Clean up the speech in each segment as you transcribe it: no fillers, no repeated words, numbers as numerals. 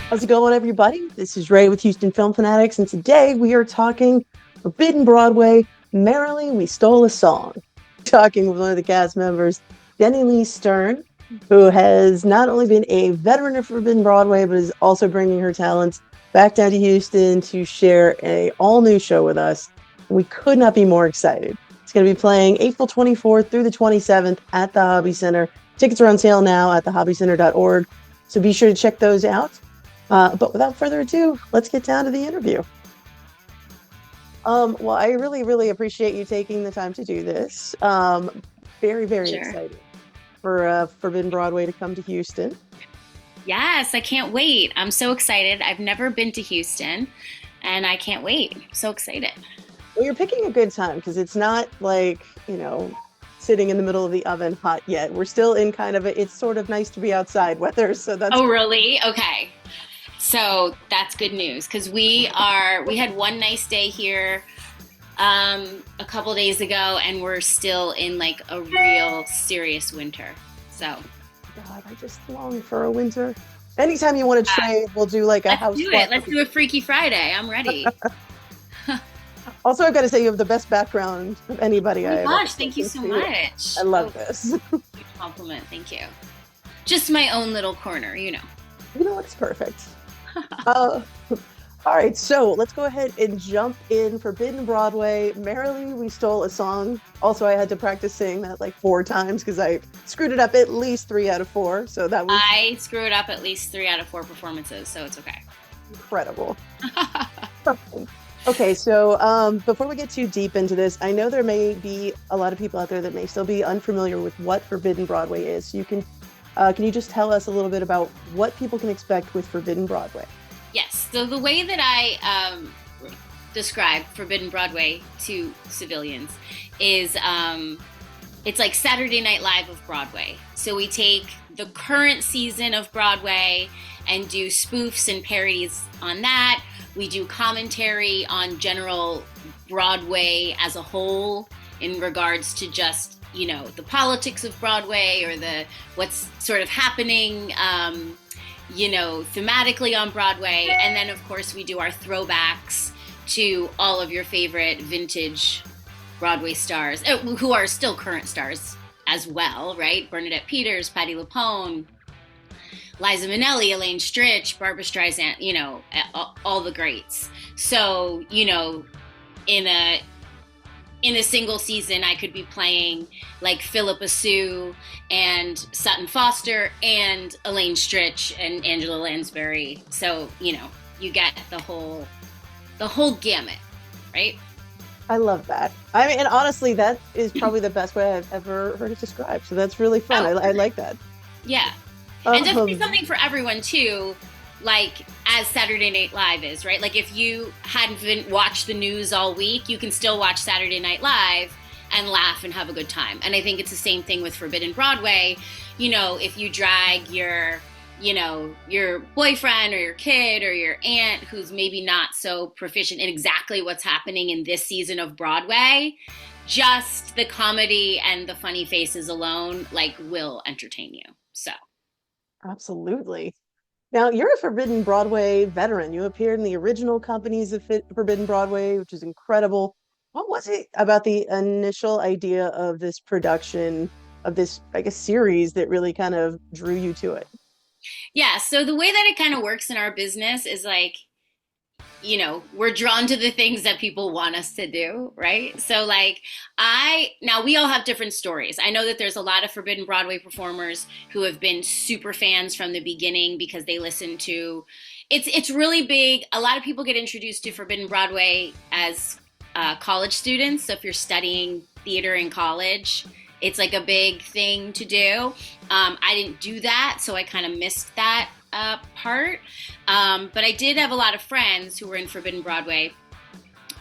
How's it going, everybody? This is Ray with Houston Film Fanatics, and today we are talking Forbidden Broadway, Merrily, We Stole a Song. Talking with one of the cast members, Denny Lee Stern, who has not only been a veteran of Forbidden Broadway, but is also bringing her talents back down to Houston to share a all-new show with us. We could not be more excited. It's going to be playing April 24th through the 27th at the Hobby Center. Tickets are on sale now at thehobbycenter.org, so be sure to check those out. But without further ado, let's get down to the interview. Well, I really, really appreciate you taking the time to do this. Very, very Sure. excited for Forbidden Broadway to come to Houston. Yes, I can't wait. I'm so excited. I've never been to Houston and I can't wait. So excited. Well, you're picking a good time because it's not like, sitting in the middle of the oven hot yet. We're still in kind of it's sort of nice to be outside weather. So that's Oh, really? Okay. So that's good news because we had one nice day here a couple days ago and we're still in like a real serious winter. So God, I just long for a winter. Anytime you want to trade, we'll do like a let's house do swap. it. Let's do a Freaky Friday. I'm ready. Also, I've got to say you have the best background of anybody Oh I my have gosh, ever thank you spoken so to. much. I love Oh, this. huge compliment. Thank you. Just my own little corner, you know. You know what? It's perfect. Uh, all right, so let's go ahead and jump in. Forbidden Broadway, Merrily, We Stole a Song. Also, I had to practice saying that like 4 times because I screwed it up at least 3 out of 4. So that was I screwed up at least 3 out of 4 performances, so it's okay. incredible. Okay, so before we get too deep into this, I know there may be a lot of people out there that may still be unfamiliar with what Forbidden Broadway is. So can you just tell us a little bit about what people can expect with Forbidden Broadway? Yes, so the way that I describe Forbidden Broadway to civilians is it's like Saturday Night Live of Broadway. So we take the current season of Broadway and do spoofs and parodies on that. We do commentary on general Broadway as a whole in regards to just, the politics of Broadway or the what's sort of happening, thematically on Broadway. And then, of course, we do our throwbacks to all of your favorite vintage Broadway stars who are still current stars as well, right? Bernadette Peters, Patti LuPone, Liza Minnelli, Elaine Stritch, Barbara Streisand, all the greats. So, in a single season, I could be playing like Philippa Sue and Sutton Foster and Elaine Stritch and Angela Lansbury. So, you get the whole gamut, right? I love that. I mean, and honestly, that is probably the best way I've ever heard it described. So that's really fun. Oh, I like that. yeah. And definitely Um, something for everyone too, like as Saturday Night Live is, right? Like if you hadn't watched the news all week, you can still watch Saturday Night Live and laugh and have a good time. And I think it's the same thing with Forbidden Broadway. If you drag your boyfriend or your kid or your aunt who's maybe not so proficient in exactly what's happening in this season of Broadway, just the comedy and the funny faces alone, like, will entertain you. So. Absolutely. Now, you're a Forbidden Broadway veteran. You appeared in the original companies of Forbidden Broadway, which is incredible. What was it about the initial idea of this production, of this, I guess, series that really kind of drew you to it? Yeah, so the way that it kind of works in our business is like, we're drawn to the things that people want us to do, right? So like now we all have different stories. I know that there's a lot of Forbidden Broadway performers who have been super fans from the beginning because they listen to it's really big. A lot of people get introduced to Forbidden Broadway as college students. So if you're studying theater in college, it's like a big thing to do. I didn't do that, so I kind of missed that part. But I did have a lot of friends who were in Forbidden Broadway.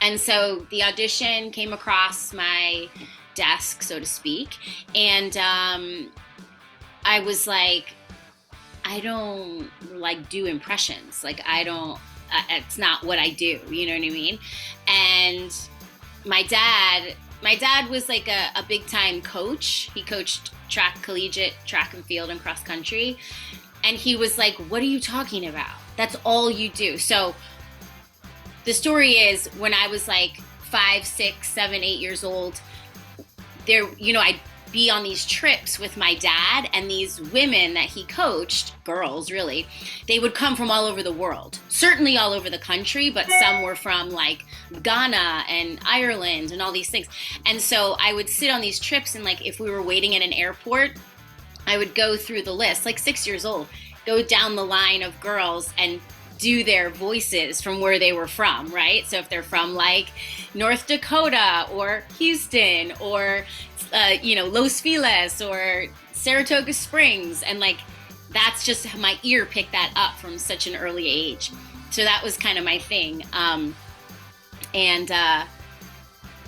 And so the audition came across my desk, so to speak. And I was like, I don't like do impressions. Like I don't, it's not what I do. You know what I mean? And my dad was like a big time coach. He coached collegiate track and field and cross country. And he was like, what are you talking about? That's all you do. So the story is when I was like 5, 6, 7, 8 years old, there, I'd be on these trips with my dad, and these women that he coached, girls really, they would come from all over the world, certainly all over the country, but some were from like Ghana and Ireland and all these things. And so I would sit on these trips, and like if we were waiting at an airport, I would go through the list, like 6 years old, go down the line of girls and do their voices from where they were from, right? So if they're from like North Dakota or Houston or Los Feliz or Saratoga Springs, and like that's just my ear picked that up from such an early age. So that was kind of my thing. And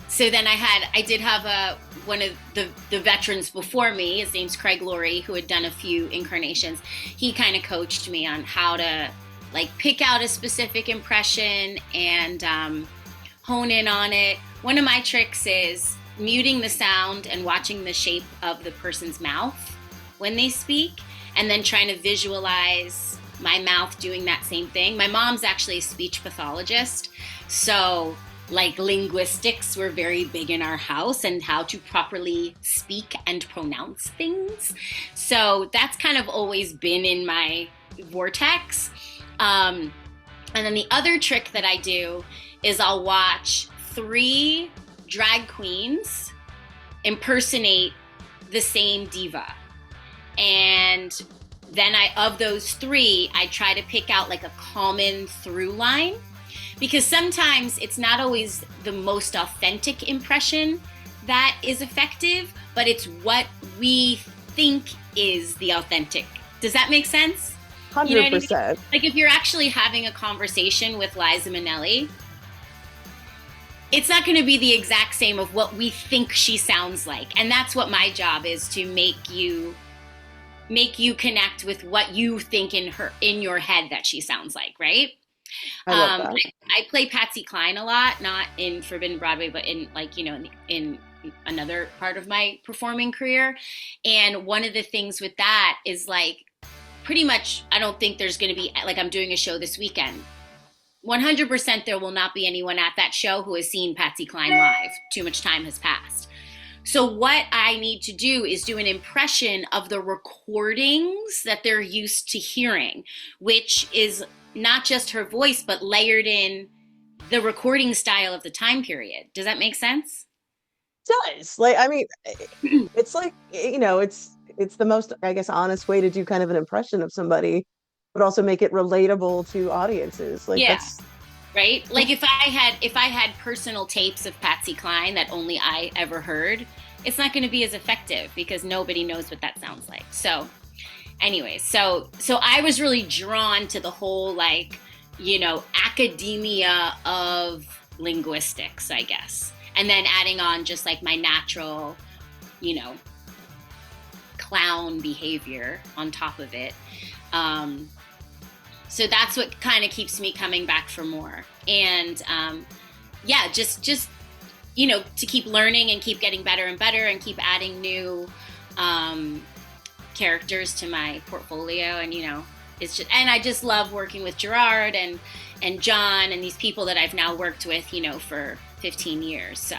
so then I did have one of the veterans before me. His name's Craig Laurie, who had done a few incarnations. He kind of coached me on how to like pick out a specific impression and hone in on it. One of my tricks is muting the sound and watching the shape of the person's mouth when they speak, and then trying to visualize my mouth doing that same thing. My mom's actually a speech pathologist, so like linguistics were very big in our house, and how to properly speak and pronounce things. So that's kind of always been in my vortex. And then the other trick that I do is I'll watch 3 drag queens impersonate the same diva. And then of those 3, I try to pick out like a common through line, because sometimes it's not always the most authentic impression that is effective, but it's what we think is the authentic. Does that make sense? 100%. You know what I mean? Like if you're actually having a conversation with Liza Minnelli, it's not going to be the exact same of what we think she sounds like. And that's what my job is, to make you connect with what you think in your head that she sounds like, right? I love that. I play Patsy Cline a lot, not in Forbidden Broadway, but in like, in another part of my performing career. And one of the things with that is like, pretty much, I don't think there's going to be, like I'm doing a show this weekend. 100% there will not be anyone at that show who has seen Patsy Cline live. Too much time has passed. So what I need to do is do an impression of the recordings that they're used to hearing, which is not just her voice, but layered in the recording style of the time period. Does that make sense? It does. Like, I mean, it's like, it's the most, I guess, honest way to do kind of an impression of somebody, but also make it relatable to audiences. Like, yeah. Right? Like if I had personal tapes of Patsy Cline that only I ever heard, it's not going to be as effective because nobody knows what that sounds like. So anyways, so I was really drawn to the whole like, academia of linguistics, I guess. And then adding on just like my natural, clown behavior on top of it. So that's what kind of keeps me coming back for more. And just to keep learning and keep getting better and better and keep adding new characters to my portfolio. And it's just, and I just love working with Gerard and John and these people that I've now worked with, for 15 years. So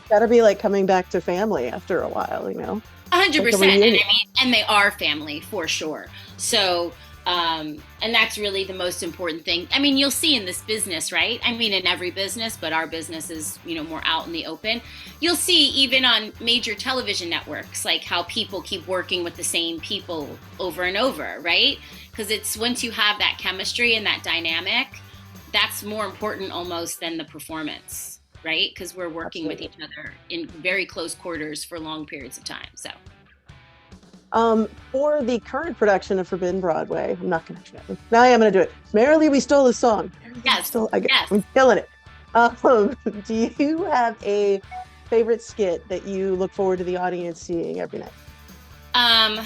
gotta be like coming back to family after a while, 100%. And they are family for sure. So and that's really the most important thing. I mean, you'll see in this business, right? I mean, in every business, but our business is, more out in the open. You'll see even on major television networks, like how people keep working with the same people over and over, right? Because it's once you have that chemistry and that dynamic, that's more important almost than the performance, right? Because we're working with each other in very close quarters for long periods of time. So. For the current production of Forbidden Broadway, I'm not going to do it. Now I am going to do it. Merrily, we stole a song. Yes. I'm killing it. Do you have a favorite skit that you look forward to the audience seeing every night? Oh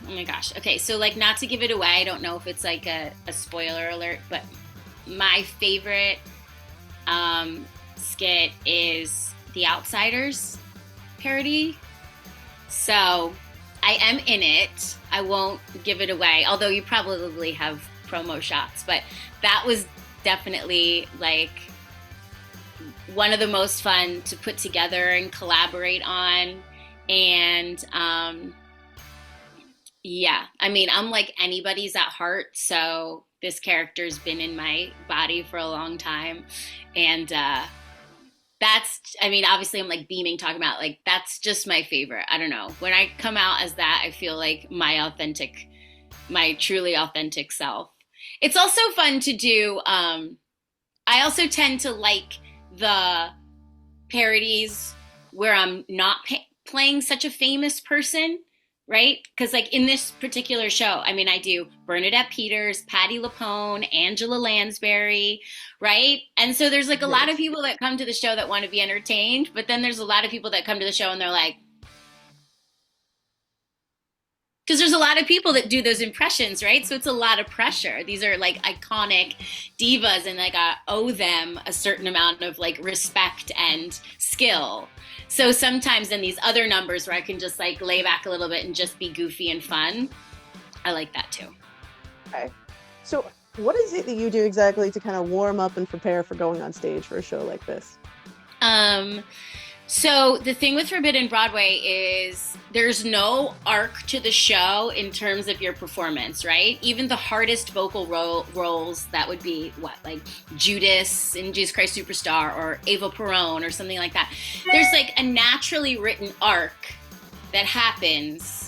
my gosh. Okay. So like, not to give it away, I don't know if it's like a spoiler alert, but my favorite, skit is The Outsiders parody. So I am in it. I won't give it away, although you probably have promo shots. But that was definitely like one of the most fun to put together and collaborate on. And yeah, I mean, I'm like anybody's at heart, so this character's been in my body for a long time. And that's, I mean, obviously I'm like beaming talking about like that's just my favorite. I don't know. When I come out as that, I feel like my truly authentic self. It's also fun to do. I also tend to like the parodies where I'm not playing such a famous person, right? Because like in this particular show, I mean, I do Bernadette Peters, Patti LuPone, Angela Lansbury, right? And so there's like a lot of Yes. people that come to the show that want to be entertained, but then there's a lot of people that come to the show and they're like, because there's a lot of people that do those impressions, right? So it's a lot of pressure. These are like iconic divas, and like I owe them a certain amount of like respect and skill. So sometimes in these other numbers where I can just like lay back a little bit and just be goofy and fun, I like that too. Okay. So, what is it that you do exactly to kind of warm up and prepare for going on stage for a show like this? Um, So the thing with Forbidden Broadway is there's no arc to the show in terms of your performance, right? Even the hardest vocal roles that would be what, like Judas in Jesus Christ Superstar or Ava Perón or something like that. There's like a naturally written arc that happens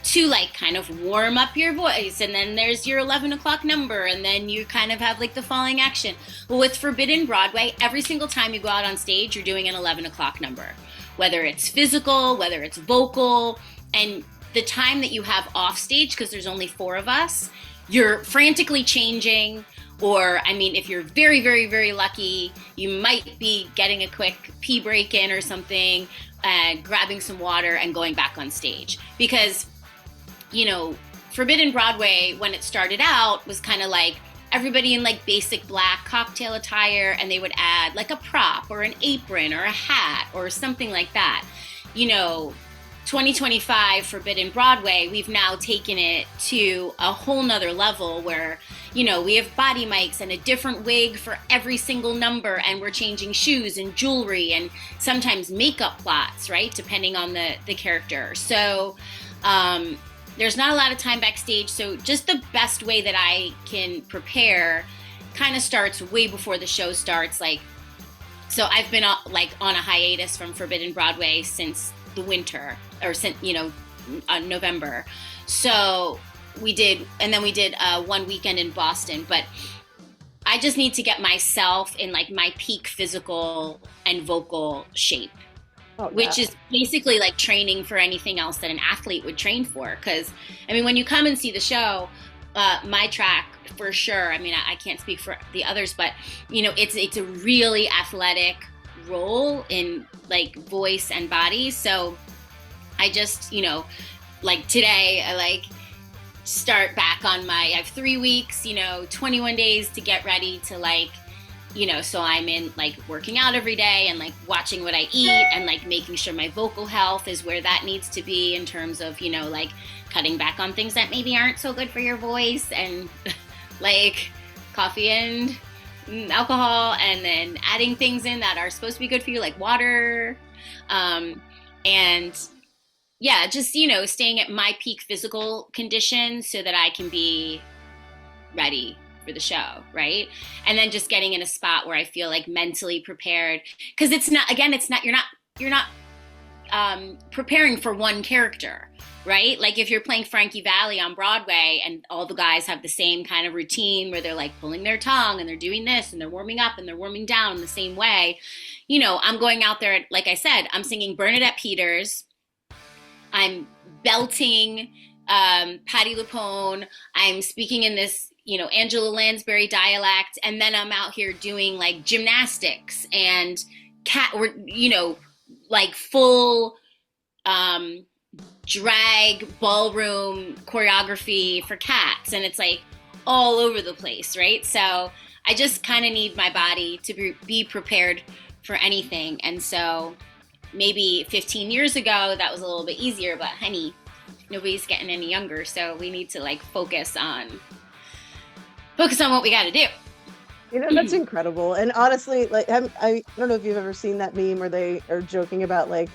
to like kind of warm up your voice, and then there's your 11 o'clock number, and then you kind of have like the falling action. Well, with Forbidden Broadway, every single time you go out on stage, you're doing an 11 o'clock number, whether it's physical, whether it's vocal. And the time that you have off stage, because there's only four of us, you're frantically changing. Or, I mean, if you're very, very, very lucky, you might be getting a quick pee break in or something, grabbing some water and going back on stage. Because you know, Forbidden Broadway, when it started out, was kind of like everybody in like basic black cocktail attire, and they would add like a prop or an apron or a hat or something like that. You know, 2025 Forbidden Broadway, we've now taken it to a whole nother level where, you know, we have body mics and a different wig for every single number, and we're changing shoes and jewelry and sometimes makeup plots, right? Depending on the character. So, there's not a lot of time backstage, so just the best way that I can prepare kind of starts way before the show starts. Like, so I've been like on a hiatus from Forbidden Broadway since the winter, or since November. So we did one weekend in Boston, but I just need to get myself in like my peak physical and vocal shape. Oh, Which yeah. is basically like training for anything else that an athlete would train for. Because, I mean, when you come and see the show, my track for sure, I mean, I can't speak for the others, but, you know, it's a really athletic role in like voice and body. So I just, you know, like today, I like start back on I have 3 weeks, you know, 21 days to get ready to like, you know, so I'm in like working out every day and like watching what I eat and like making sure my vocal health is where that needs to be in terms of, you know, like cutting back on things that maybe aren't so good for your voice, and like coffee and alcohol, and then adding things in that are supposed to be good for you, like water. And yeah, just, you know, staying at my peak physical condition so that I can be ready for the show, right? And then just getting in a spot where I feel like mentally prepared, because it's not, again, it's not, you're not preparing for one character, right? Like if you're playing Frankie Valli on Broadway and all the guys have the same kind of routine where they're like pulling their tongue and they're doing this and they're warming up and they're warming down in the same way, you know, I'm going out there, like I said, I'm singing Bernadette Peters, I'm belting Patti LuPone, I'm speaking in this, you know, Angela Lansbury dialect, and then I'm out here doing like gymnastics and or you know, like full drag ballroom choreography for cats, and it's like all over the place, right? So I just kind of need my body to be prepared for anything. And so maybe 15 years ago that was a little bit easier, but honey, nobody's getting any younger, so we need to like focus on focus on what we got to do. That's incredible. And honestly, like I don't know if you've ever seen that meme where they are joking about like,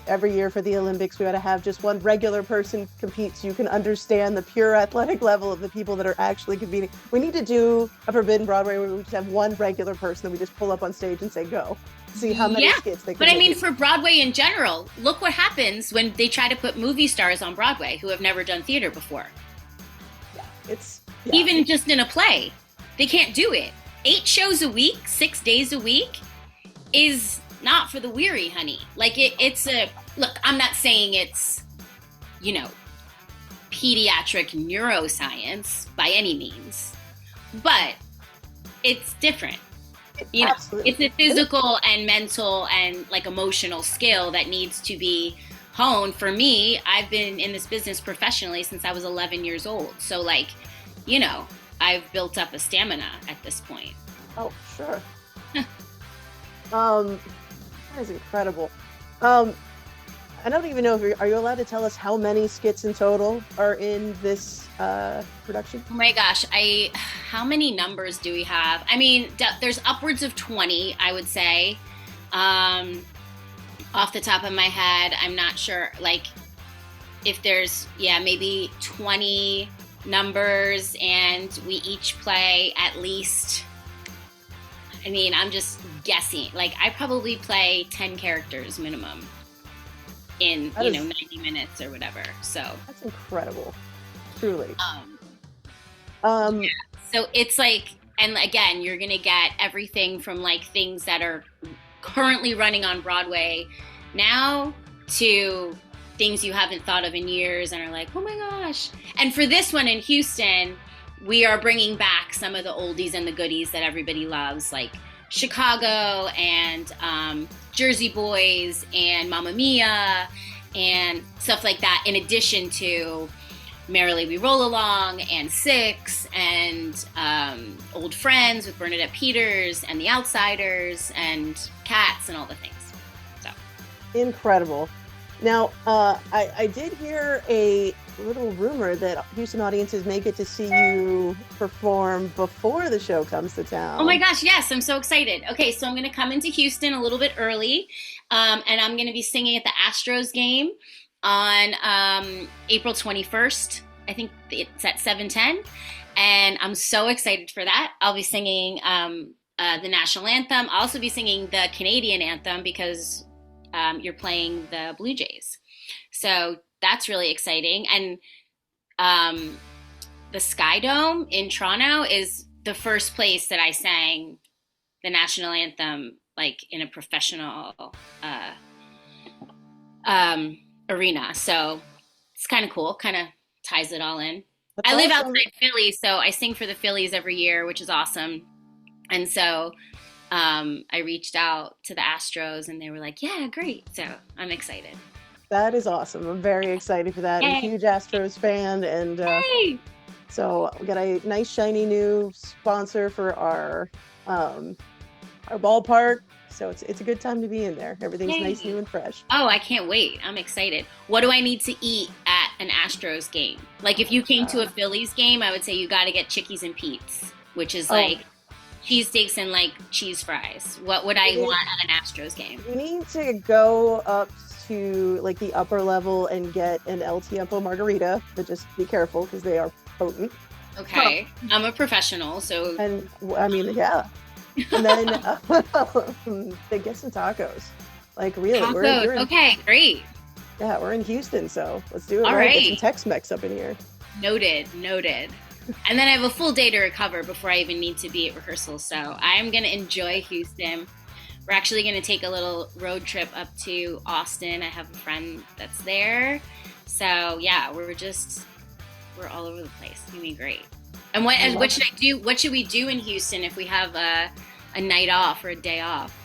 every year for the Olympics, we got to have just one regular person compete so you can understand the pure athletic level of the people that are actually competing. We need to do a Forbidden Broadway where we just have one regular person that we just pull up on stage and say, go. See how many Yeah. skits they can But I mean, make. for Broadway in general, look what happens when they try to put movie stars on Broadway who have never done theater before. Yeah, yeah. Even just in a play, they can't do it. 8 shows a week, 6 days a week is not for the weary, honey. Like it's a look. I'm not saying it's, you know, pediatric neuroscience by any means, but it's different. Absolutely. It's a physical and mental and like emotional skill that needs to be honed. For me, I've been in this business professionally since I was 11 years old. So like, I've built up a stamina at this point. Oh, sure. That is incredible. I don't even know if are you allowed to tell us how many skits in total are in this production? Oh my gosh, how many numbers do we have? I mean, there's upwards of 20, I would say. Off the top of my head, I'm not sure. Like, if there's maybe 20 numbers, and we each play at least. I mean, I'm just guessing. Like, I probably play 10 characters minimum in 90 minutes or whatever. So that's incredible, truly. So it's like, and again, you're gonna get everything from like things that are currently running on Broadway now to things you haven't thought of in years and are like, oh my gosh. And for this one in Houston, we are bringing back some of the oldies and the goodies that everybody loves, like Chicago and Jersey Boys and Mamma Mia and stuff like that, in addition to Merrily We Roll Along and Six and Old Friends with Bernadette Peters and The Outsiders and Cats and all the things. So incredible. Now, I did hear a little rumor that Houston audiences may get to see you perform before the show comes to town. Oh my gosh, yes, I'm so excited. Okay, so I'm going to come into Houston a little bit early, and I'm going to be singing at the Astros game on April 21st. I think it's at 7:10, and I'm so excited for that. I'll be singing the national anthem. I'll also be singing the Canadian anthem because you're playing the Blue Jays. So that's really exciting. And the Sky Dome in Toronto is the first place that I sang the national anthem, like in a professional arena. So it's kind of cool, kind of ties it all in. That's I live awesome. outside Philly, so I sing for the Phillies every year, which is awesome. And so I reached out to the Astros and they were like, yeah, great. So I'm excited. That is awesome. I'm very excited for that. I'm a huge Astros fan. And so we got a nice, shiny new sponsor for our ballpark. So it's a good time to be in there. Everything's nice, new, and fresh. Oh, I can't wait. I'm excited. What do I need to eat at an Astros game? Like, if you came to a Phillies game, I would say you got to get Chickies and Pete's, which is like cheesesteaks and like cheese fries. What would I want at an Astros game? You need to go up to like the upper level and get an El Tiempo margarita, but just be careful because they are potent. Okay. I'm a professional, so. And I mean, yeah. And then they get some tacos. Like, really. Tacos. Okay, great. Yeah, we're in Houston, so let's do it. All right. right. Get some Tex-Mex up in here. Noted. And then I have a full day to recover before I even need to be at rehearsal. So I'm going to enjoy Houston. We're actually going to take a little road trip up to Austin. I have a friend that's there. So yeah, we're all over the place. It's going to be great. And what should I do? What should we do in Houston if we have a night off or a day off?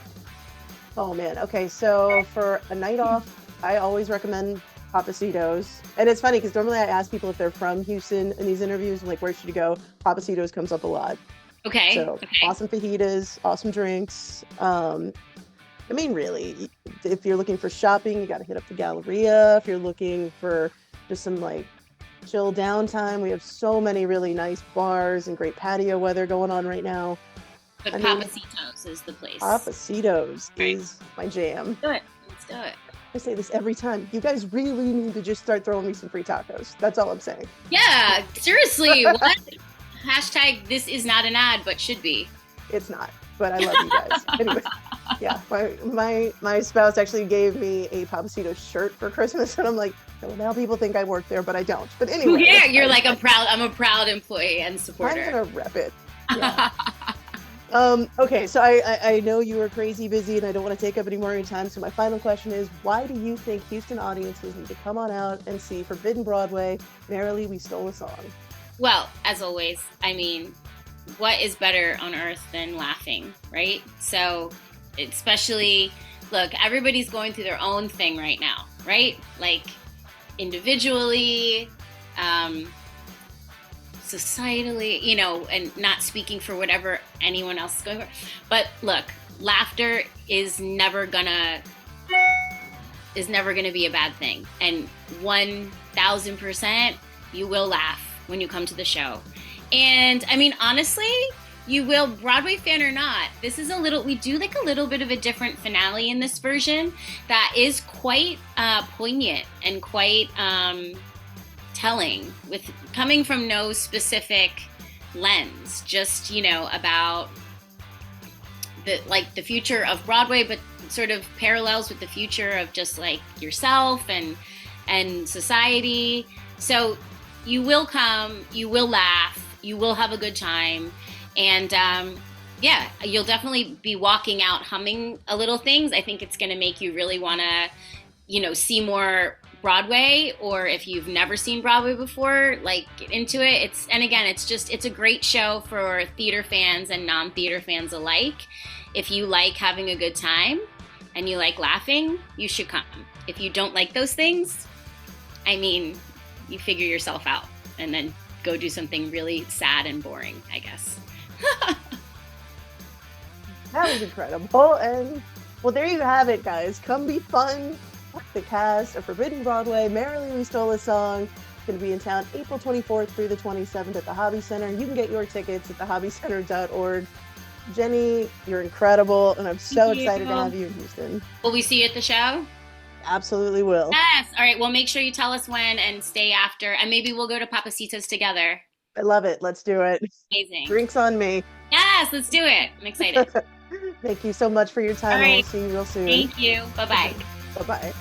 Oh man. Okay. So for a night off, I always recommend Pappasitos. And it's funny because normally I ask people if they're from Houston in these interviews. I'm like, where should you go? Pappasitos comes up a lot. Okay. So awesome fajitas, awesome drinks. I mean, really, if you're looking for shopping, you got to hit up the Galleria. If you're looking for just some like chill downtime. We have so many really nice bars and great patio weather going on right now. But I mean, Papacitos is the place. Papacitos Right. is my jam. Do it. Let's do it. I say this every time. You guys really need to just start throwing me some free tacos. That's all I'm saying. Yeah, seriously. What? Hashtag this is not an ad, but should be. It's not, but I love you guys. Anyway, yeah, my spouse actually gave me a Papacito shirt for Christmas, and I'm like, well, now people think I work there, but I don't. But anyway, Yeah, you're like I'm a proud employee and I'm supporter. gonna rep it. Yeah. Okay, so I know you are crazy busy, and I don't want to take up any more of your time. So my final question is, why do you think Houston audiences need to come on out and see Forbidden Broadway? Merrily, we stole a song. Well, as always, I mean, what is better on earth than laughing, right? So, especially, look, everybody's going through their own thing right now, right? Like individually, um, societally, and not speaking for whatever anyone else is going for. But look, laughter is never gonna be a bad thing, and 1,000% you will laugh when you come to the show. And I mean, honestly, you will, Broadway fan or not. This is we do like a little bit of a different finale in this version that is quite poignant and quite telling, with coming from no specific lens, just about the future of Broadway, but sort of parallels with the future of just like yourself and society. So you will come, you will laugh, you will have a good time, and yeah, you'll definitely be walking out humming a little things. I think it's going to make you really want to, see more Broadway, or if you've never seen Broadway before, like get into it. And again, it's a great show for theater fans and non-theater fans alike. If you like having a good time and you like laughing, you should come. If you don't like those things, I mean, you figure yourself out and then go do something really sad and boring, I guess. That was incredible. And well, there you have it, guys. Come be fun. The cast of Forbidden Broadway, Merrily We Stole a Song. It's going to be in town April 24th through the 27th at the Hobby Center. You can get your tickets at thehobbycenter.org. Jenny, you're incredible, and I'm so excited to have you in Houston. Will we see you at the show? Absolutely will. Yes. All right. Well, make sure you tell us when and stay after, and maybe we'll go to Papacitos together. I love it. Let's do it. Amazing. Drinks on me. Yes, let's do it. I'm excited. Thank you so much for your time. All right. And we'll see you real soon. Thank you. Bye-bye. Bye-bye.